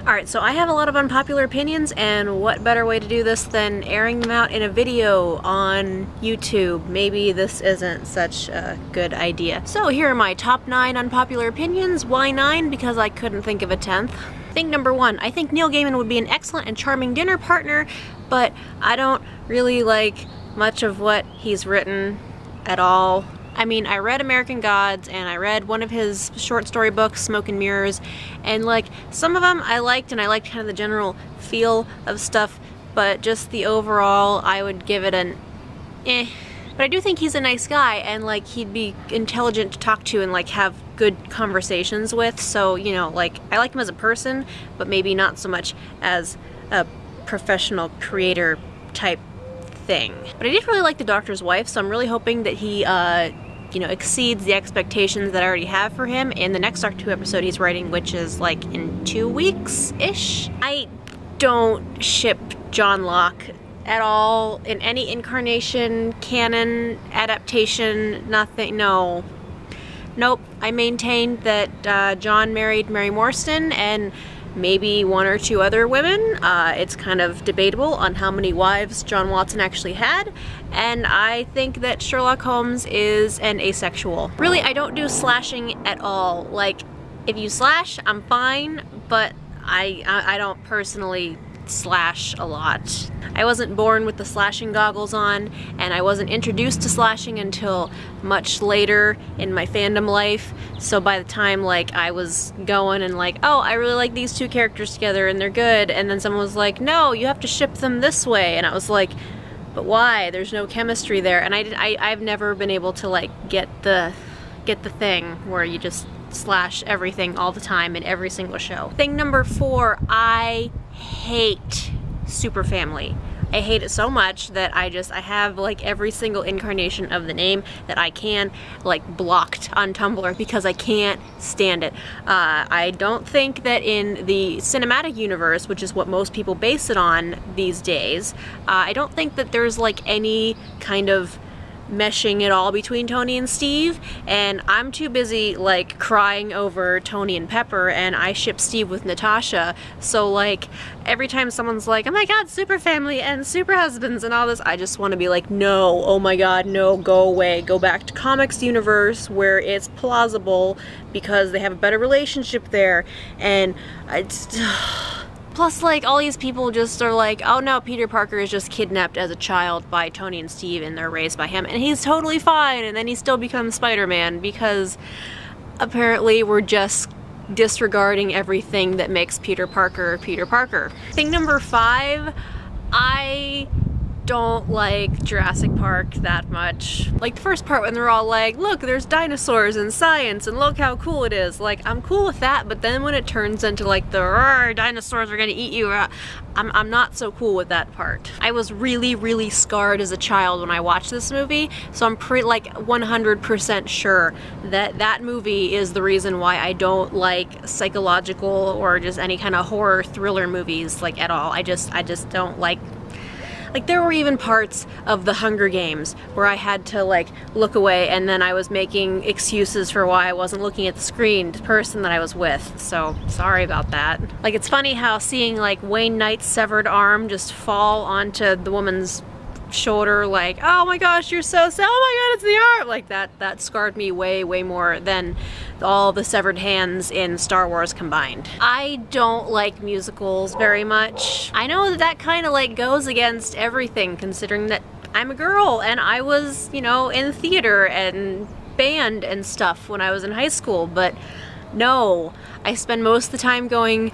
Alright, so I have a lot of unpopular opinions, and what better way to do this than airing them out in a video on YouTube? Maybe this isn't such a good idea. So here are my top 9 unpopular opinions. Why 9? Because I couldn't think of a 10th. Thing number 1, I think Neil Gaiman would be an excellent and charming dinner partner, but I don't really like much of what he's written at all. I mean, I read American Gods, and I read one of his short story books, Smoke and Mirrors, and like, some of them I liked, and I liked kind of the general feel of stuff, but just the overall, I would give it an eh. But I do think he's a nice guy, and like, he'd be intelligent to talk to and like have good conversations with, so, you know, like, I like him as a person, but maybe not so much as a professional creator type thing. But I did really like The Doctor's Wife, so I'm really hoping that he you know, exceeds the expectations that I already have for him in the next Doctor Who episode he's writing, which is like in 2 weeks-ish. I don't ship John Locke at all in any incarnation, canon, adaptation, nothing, no. Nope, I maintained that John married Mary Morstan and maybe 1 or 2 other women. It's kind of debatable on how many wives John Watson actually had, and I think that Sherlock Holmes is an asexual. Really, I don't do slashing at all. Like, if you slash, I'm fine, but I don't personally slash a lot. I wasn't born with the slashing goggles on, and I wasn't introduced to slashing until much later in my fandom life, so by the time like I was going and like, oh, I really like these 2 characters together and they're good, and then someone was like, no, you have to ship them this way, and I was like, but why? There's no chemistry there. And I've never been able to like get the thing where you just slash everything all the time in every single show. Thing number 4, I hate Super Family. I hate it so much that I have like every single incarnation of the name that I can like blocked on Tumblr because I can't stand it. I don't think that in the cinematic universe, which is what most people base it on these days, I don't think that there's like any kind of meshing at all between Tony and Steve, and I'm too busy like crying over Tony and Pepper, and I ship Steve with Natasha, so like every time someone's like, oh my god, Super Family and Super Husbands and all this, I just want to be like, no, oh my god, no, go away, go back to comics universe where it's plausible because they have a better relationship there. And it's plus, like, all these people just are like, oh no, Peter Parker is just kidnapped as a child by Tony and Steve and they're raised by him and he's totally fine, and then he still becomes Spider-Man because apparently we're just disregarding everything that makes Peter Parker Peter Parker. Thing number 5, I don't like Jurassic Park that much. Like the first part when they're all like, look, there's dinosaurs and science and look how cool it is. Like, I'm cool with that, but then when it turns into like the dinosaurs are gonna eat you, I'm not so cool with that part. I was really scarred as a child when I watched this movie, so I'm like 100% sure that that movie is the reason why I don't like psychological or just any kind of horror thriller movies like at all. I just don't like. Like, there were even parts of the Hunger Games where I had to like look away, and then I was making excuses for why I wasn't looking at the screen, the person that I was with, so sorry about that. Like, it's funny how seeing like Wayne Knight's severed arm just fall onto the woman's shoulder, like, oh my gosh, you're so sad, oh my god, it's the arm, like that scarred me way more than all the severed hands in Star Wars combined. I don't like musicals very much. I know that kind of like goes against everything, considering that I'm a girl and I was, you know, in theater and band and stuff when I was in high school, but no, I spend most of the time going,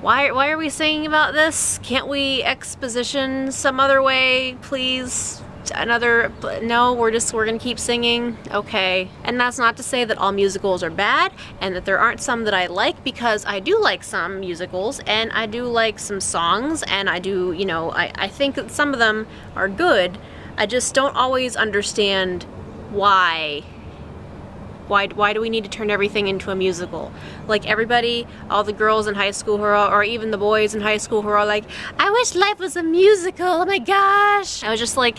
why are we singing about this? Can't we exposition some other way, please? No, we're gonna keep singing? Okay. And that's not to say that all musicals are bad, and that there aren't some that I like, because I do like some musicals, and I do like some songs, and I do, you know, I think that some of them are good. I just don't always understand why. Why do we need to turn everything into a musical? Like, everybody, all the girls in high school who are, or even the boys in high school who are like, I wish life was a musical, oh my gosh. I was just like,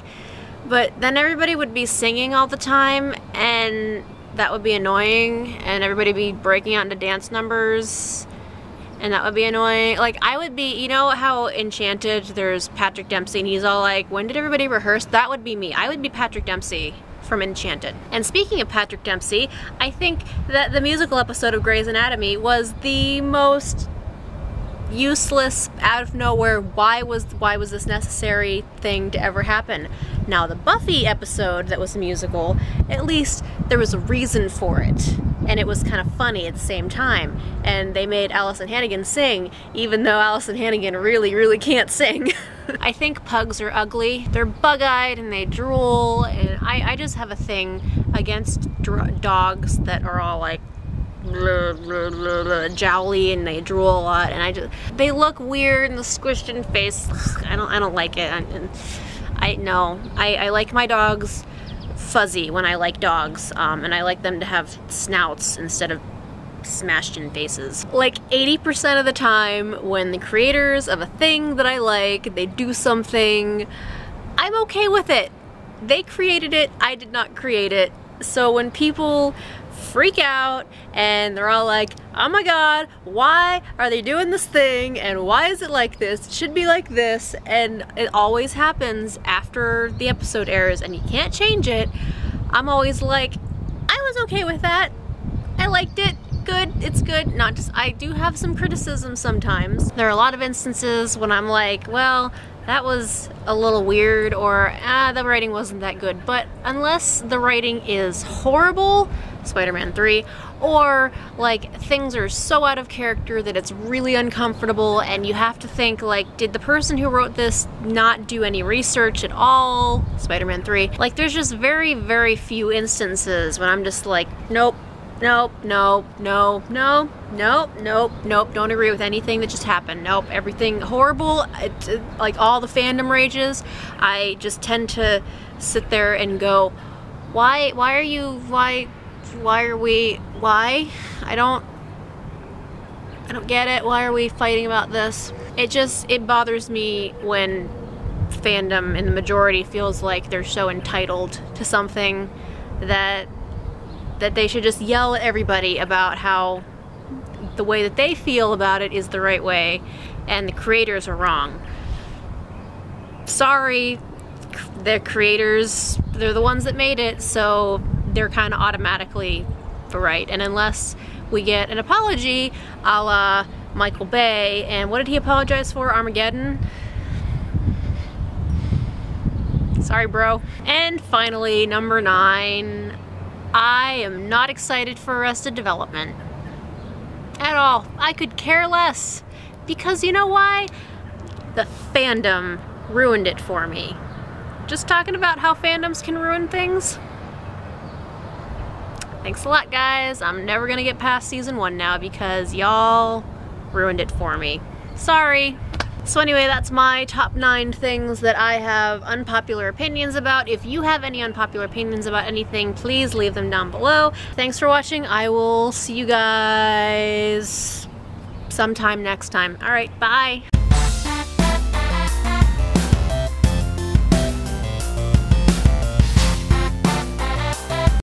but then everybody would be singing all the time, and that would be annoying, and everybody would be breaking out into dance numbers. And that would be annoying. Like, I would be, you know how Enchanted, there's Patrick Dempsey and he's all like, when did everybody rehearse? That would be me. I would be Patrick Dempsey from Enchanted. And speaking of Patrick Dempsey, I think that the musical episode of Grey's Anatomy was the most useless, out of nowhere, why was this necessary thing to ever happen? Now the Buffy episode that was a musical, at least there was a reason for it. And it was kind of funny at the same time. And they made Allison Hannigan sing, even though Allison Hannigan really, really can't sing. I think pugs are ugly. They're bug-eyed and they drool, and I just have a thing against dogs that are all like jowly and they drool a lot, and they look weird and the squished in face. I don't like it. I like my dogs fuzzy when I like dogs, and I like them to have snouts instead of smashed in faces. Like 80% of the time when the creators of a thing that I like, they do something, I'm okay with it. They created it, I did not create it. So when people freak out and they're all like, oh my god, why are they doing this thing and why is it like this? It should be like this, and it always happens after the episode airs and you can't change it. I'm always like, I was okay with that. I liked it. Good, it's good. Not just, I do have some criticism sometimes. There are a lot of instances when I'm like, well, that was a little weird, or the writing wasn't that good. But unless the writing is horrible, Spider-Man 3, or like things are so out of character that it's really uncomfortable and you have to think like, did the person who wrote this not do any research at all? Spider-Man 3. Like, there's just very, very few instances when I'm just like, nope. Nope, nope, nope, nope, nope, nope, nope, don't agree with anything that just happened. Nope, everything horrible, like all the fandom rages. I just tend to sit there and go, why are we, I don't get it, why are we fighting about this? It bothers me when fandom in the majority feels like they're so entitled to something that they should just yell at everybody about how the way that they feel about it is the right way and the creators are wrong. Sorry, the creators, they're the ones that made it, so they're kind of automatically right. And unless we get an apology a la Michael Bay, and what did he apologize for? Armageddon? Sorry, bro. And finally, number 9. I am not excited for Arrested Development at all. I could care less, because you know why? The fandom ruined it for me. Just talking about how fandoms can ruin things. Thanks a lot, guys. I'm never gonna get past season 1 now because y'all ruined it for me. Sorry. So anyway, that's my top 9 things that I have unpopular opinions about. If you have any unpopular opinions about anything, please leave them down below. Thanks for watching. I will see you guys sometime next time. All right, bye.